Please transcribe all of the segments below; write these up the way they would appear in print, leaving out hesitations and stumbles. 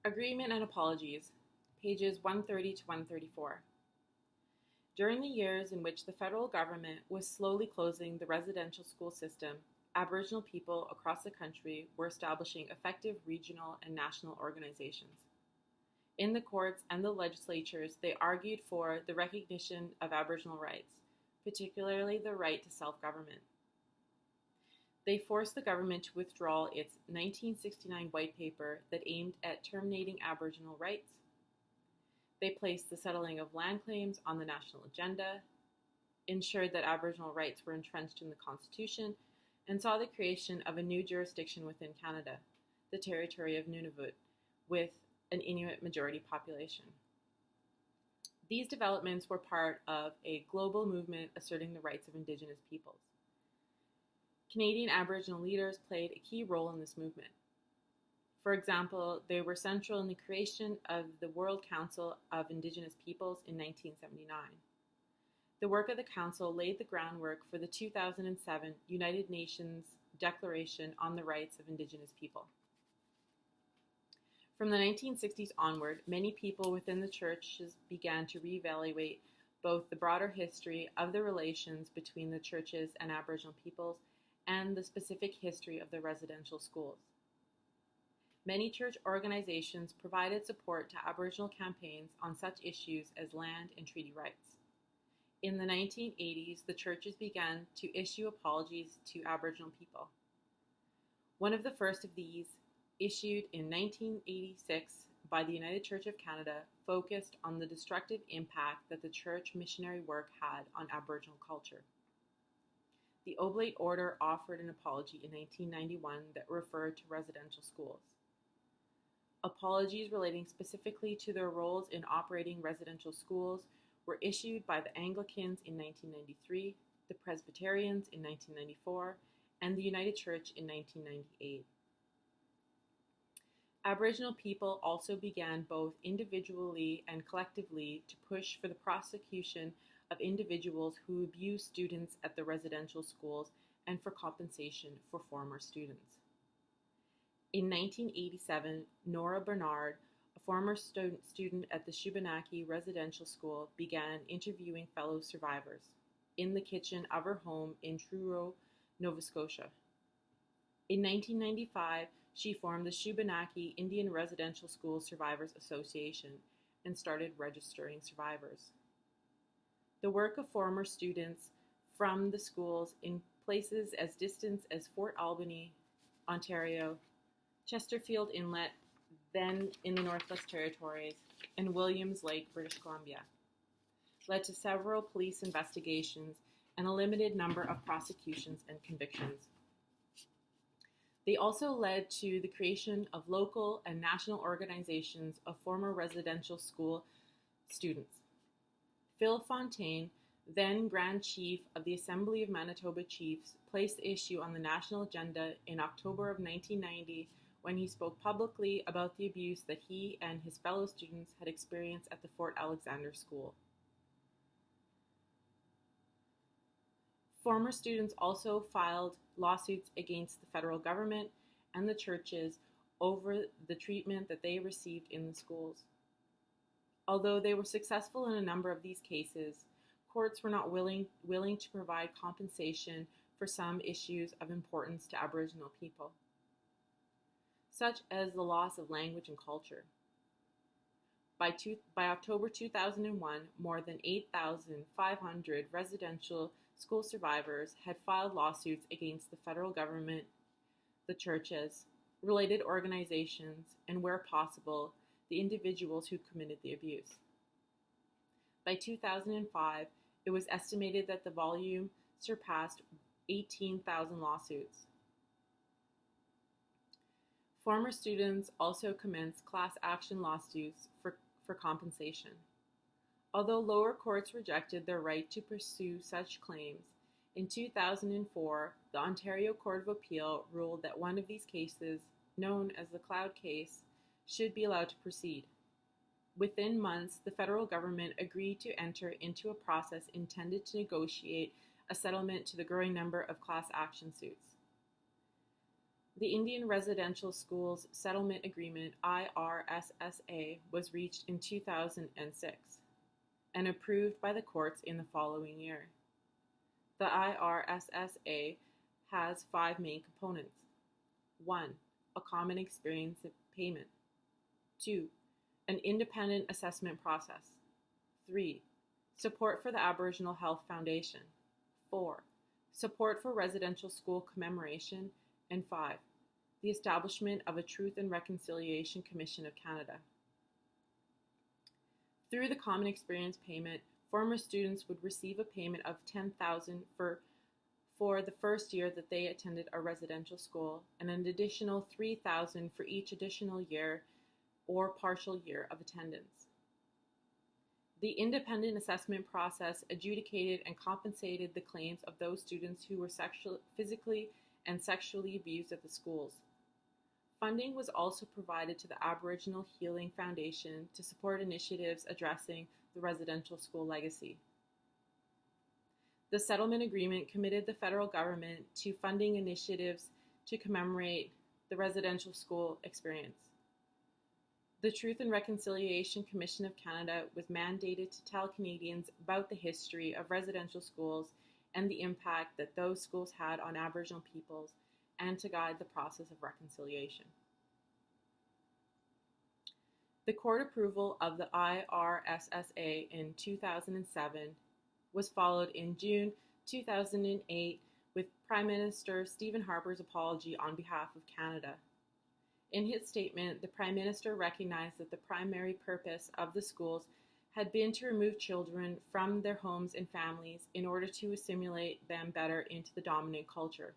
Agreement and Apologies, pages 130 to 134. During the years in which the federal government was slowly closing the residential school system, Aboriginal people across the country were establishing effective regional and national organizations. In the courts and the legislatures, they argued for the recognition of Aboriginal rights, particularly the right to self-government. They forced the government to withdraw its 1969 white paper that aimed at terminating Aboriginal rights. They placed the settling of land claims on the national agenda, ensured that Aboriginal rights were entrenched in the Constitution, and saw the creation of a new jurisdiction within Canada, the territory of Nunavut, with an Inuit majority population. These developments were part of a global movement asserting the rights of Indigenous peoples. Canadian Aboriginal leaders played a key role in this movement. For example, they were central in the creation of the World Council of Indigenous Peoples in 1979. The work of the Council laid the groundwork for the 2007 United Nations Declaration on the Rights of Indigenous People. From the 1960s onward, many people within the churches began to reevaluate both the broader history of the relations between the churches and Aboriginal peoples and the specific history of the residential schools. Many church organizations provided support to Aboriginal campaigns on such issues as land and treaty rights. In the 1980s, the churches began to issue apologies to Aboriginal people. One of the first of these, issued in 1986 by the United Church of Canada, focused on the destructive impact that the church missionary work had on Aboriginal culture. The Oblate Order offered an apology in 1991 that referred to residential schools. Apologies relating specifically to their roles in operating residential schools were issued by the Anglicans in 1993, the Presbyterians in 1994, and the United Church in 1998. Aboriginal people also began both individually and collectively to push for the prosecution of individuals who abused students at the residential schools and for compensation for former students. In 1987, Nora Bernard, a former student at the Shubenacadie Residential School, began interviewing fellow survivors in the kitchen of her home in Truro, Nova Scotia. In 1995, she formed the Shubenacadie Indian Residential School Survivors Association and started registering survivors. The work of former students from the schools in places as distant as Fort Albany, Ontario, Chesterfield Inlet, then in the Northwest Territories, and Williams Lake, British Columbia, led to several police investigations and a limited number of prosecutions and convictions. They also led to the creation of local and national organizations of former residential school students. Phil Fontaine, then Grand Chief of the Assembly of Manitoba Chiefs, placed the issue on the national agenda in October of 1990 when he spoke publicly about the abuse that he and his fellow students had experienced at the Fort Alexander School. Former students also filed lawsuits against the federal government and the churches over the treatment that they received in the schools. Although they were successful in a number of these cases, courts were not willing to provide compensation for some issues of importance to Aboriginal people, such as the loss of language and culture. By October 2001, more than 8,500 residential school survivors had filed lawsuits against the federal government, the churches, related organizations, and where possible, the individuals who committed the abuse. By 2005, it was estimated that the volume surpassed 18,000 lawsuits. Former students also commenced class action lawsuits for compensation. Although lower courts rejected their right to pursue such claims, in 2004, the Ontario Court of Appeal ruled that one of these cases, known as the Cloud case, should be allowed to proceed. Within months, the federal government agreed to enter into a process intended to negotiate a settlement to the growing number of class action suits. The Indian Residential Schools Settlement Agreement (IRSSA) was reached in 2006 and approved by the courts in the following year. The IRSSA has 5 main components. 1. A common experience payment. 2. An independent assessment process. 3. Support for the Aboriginal Health Foundation. 4. Support for residential school commemoration. And 5. The establishment of a Truth and Reconciliation Commission of Canada. Through the Common Experience Payment, former students would receive a payment of $10,000 for the first year that they attended a residential school, and an additional $3,000 for each additional year or partial year of attendance. The independent assessment process adjudicated and compensated the claims of those students who were physically and sexually abused at the schools. Funding was also provided to the Aboriginal Healing Foundation to support initiatives addressing the residential school legacy. The settlement agreement committed the federal government to funding initiatives to commemorate the residential school experience. The Truth and Reconciliation Commission of Canada was mandated to tell Canadians about the history of residential schools and the impact that those schools had on Aboriginal peoples, and to guide the process of reconciliation. The court approval of the IRSSA in 2007 was followed in June 2008 with Prime Minister Stephen Harper's apology on behalf of Canada. In his statement, the Prime Minister recognized that the primary purpose of the schools had been to remove children from their homes and families in order to assimilate them better into the dominant culture.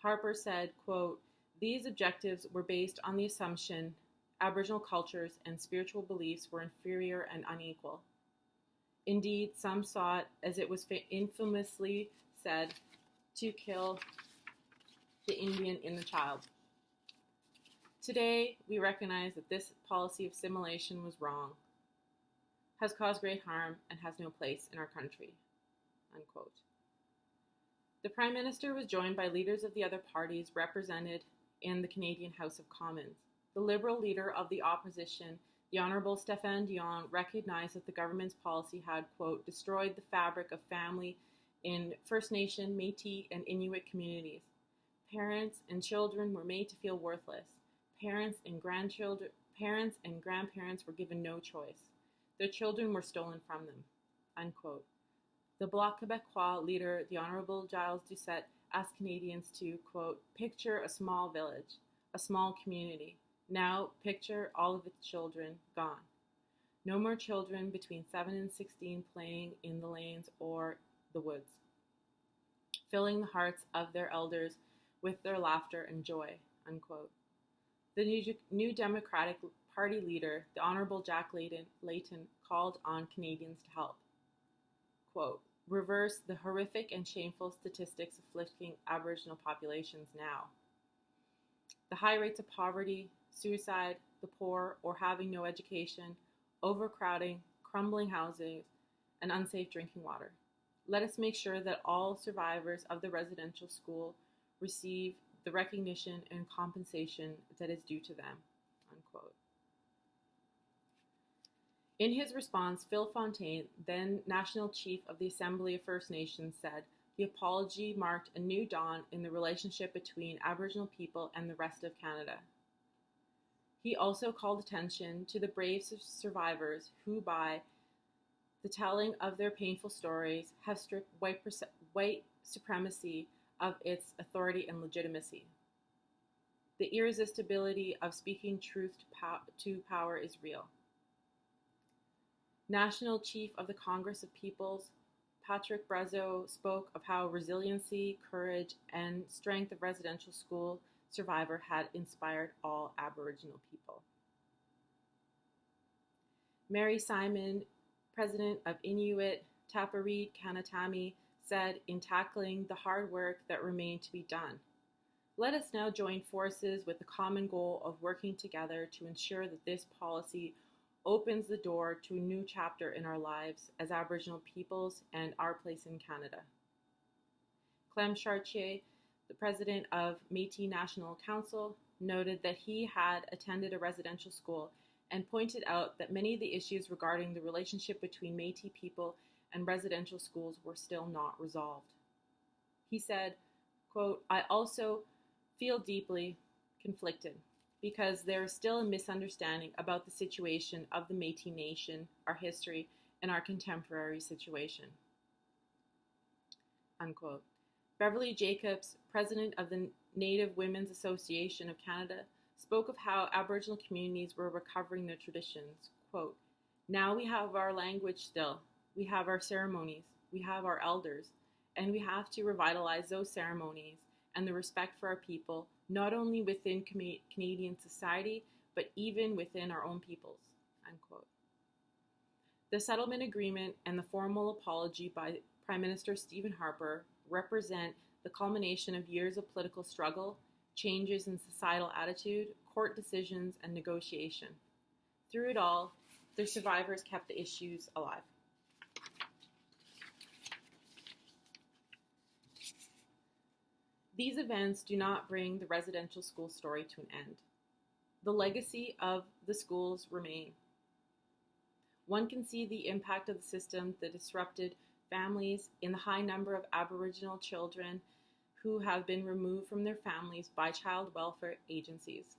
Harper said, quote, "These objectives were based on the assumption Aboriginal cultures and spiritual beliefs were inferior and unequal. Indeed, some sought, as it was infamously said, to kill the Indian in the child. Today, we recognize that this policy of assimilation was wrong, has caused great harm, and has no place in our country." Unquote. The Prime Minister was joined by leaders of the other parties represented in the Canadian House of Commons. The Liberal leader of the opposition, the Honourable Stéphane Dion, recognized that the government's policy had, quote, "destroyed the fabric of family in First Nation, Métis, and Inuit communities. Parents and children were made to feel worthless. Parents and grandparents were given no choice. Their children were stolen from them." Unquote. The Bloc Québécois leader, the Honourable Gilles Doucette, asked Canadians to, quote, "picture a small village, a small community. Now picture all of its children gone. No more children between 7 and 16 playing in the lanes or the woods, filling the hearts of their elders with their laughter and joy." Unquote. The New Democratic Party leader, the Honourable Jack Layton, called on Canadians to help, quote, "reverse the horrific and shameful statistics afflicting Aboriginal populations now. The high rates of poverty, suicide, the poor, or having no education, overcrowding, crumbling houses, and unsafe drinking water. Let us make sure that all survivors of the residential school receive the recognition and compensation that is due to them." Unquote. In his response, Phil Fontaine, then National Chief of the Assembly of First Nations, said, "The apology marked a new dawn in the relationship between Aboriginal people and the rest of Canada." He also called attention to the brave survivors who, by the telling of their painful stories, have stripped white supremacy of its authority and legitimacy. The irresistibility of speaking truth to power is real. National Chief of the Congress of Peoples, Patrick Brazeau, spoke of how resiliency, courage, and strength of residential school survivor had inspired all Aboriginal people. Mary Simon, president of Inuit Tapiriit Kanatami, said, "In tackling the hard work that remained to be done, let us now join forces with the common goal of working together to ensure that this policy opens the door to a new chapter in our lives as Aboriginal peoples and our place in Canada." Clem Chartier, the president of Métis National Council, noted that he had attended a residential school and pointed out that many of the issues regarding the relationship between Métis people and residential schools were still not resolved. He said, quote, "I also feel deeply conflicted because there is still a misunderstanding about the situation of the Métis Nation, our history, and our contemporary situation." Unquote. Beverly Jacobs, president of the Native Women's Association of Canada, spoke of how Aboriginal communities were recovering their traditions. Quote, "Now we have our language still, we have our ceremonies, we have our elders, and we have to revitalize those ceremonies and the respect for our people, not only within Canadian society, but even within our own peoples." Unquote. The settlement agreement and the formal apology by Prime Minister Stephen Harper represent the culmination of years of political struggle, changes in societal attitude, court decisions, and negotiation. Through it all, the survivors kept the issues alive. These events do not bring the residential school story to an end. The legacy of the schools remain. One can see the impact of the system that disrupted families in the high number of Aboriginal children who have been removed from their families by child welfare agencies.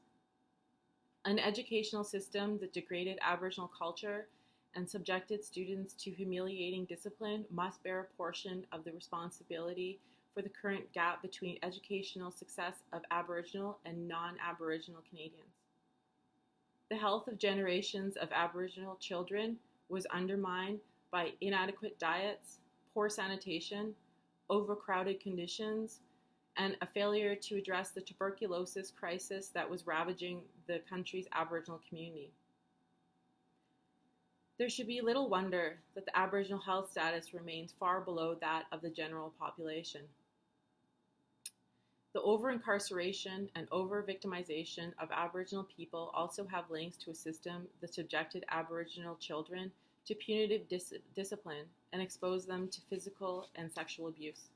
An educational system that degraded Aboriginal culture and subjected students to humiliating discipline must bear a portion of the responsibility for the current gap between educational success of Aboriginal and non-Aboriginal Canadians. The health of generations of Aboriginal children was undermined by inadequate diets, poor sanitation, overcrowded conditions, and a failure to address the tuberculosis crisis that was ravaging the country's Aboriginal community. There should be little wonder that the Aboriginal health status remains far below that of the general population. The over-incarceration and over-victimization of Aboriginal people also have links to a system that subjected Aboriginal children to punitive discipline and exposed them to physical and sexual abuse.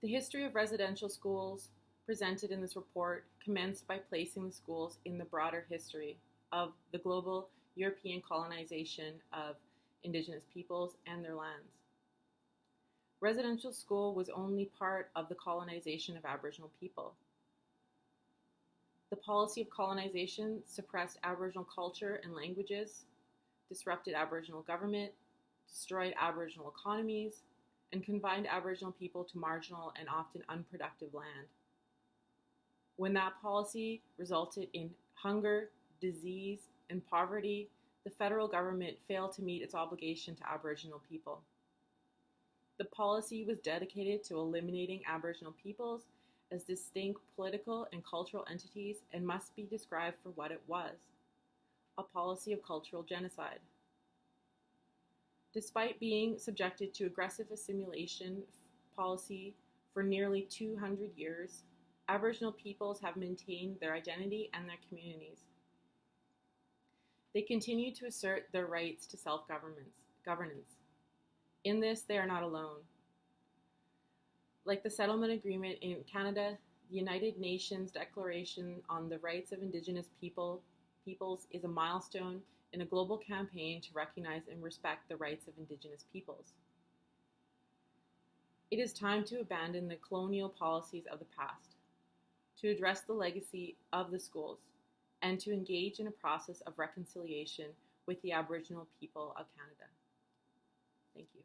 The history of residential schools presented in this report commenced by placing the schools in the broader history of the global European colonization of Indigenous peoples and their lands. Residential school was only part of the colonization of Aboriginal people. The policy of colonization suppressed Aboriginal culture and languages, disrupted Aboriginal government, destroyed Aboriginal economies, and confined Aboriginal people to marginal and often unproductive land. When that policy resulted in hunger, disease, and poverty, the federal government failed to meet its obligation to Aboriginal people. The policy was dedicated to eliminating Aboriginal peoples as distinct political and cultural entities and must be described for what it was, a policy of cultural genocide. Despite being subjected to aggressive assimilation policy for nearly 200 years, Aboriginal peoples have maintained their identity and their communities. They continue to assert their rights to self-governance. In this, they are not alone. Like the settlement agreement in Canada, the United Nations Declaration on the Rights of Indigenous Peoples is a milestone in a global campaign to recognize and respect the rights of Indigenous peoples. It is time to abandon the colonial policies of the past, to address the legacy of the schools, and to engage in a process of reconciliation with the Aboriginal people of Canada. Thank you.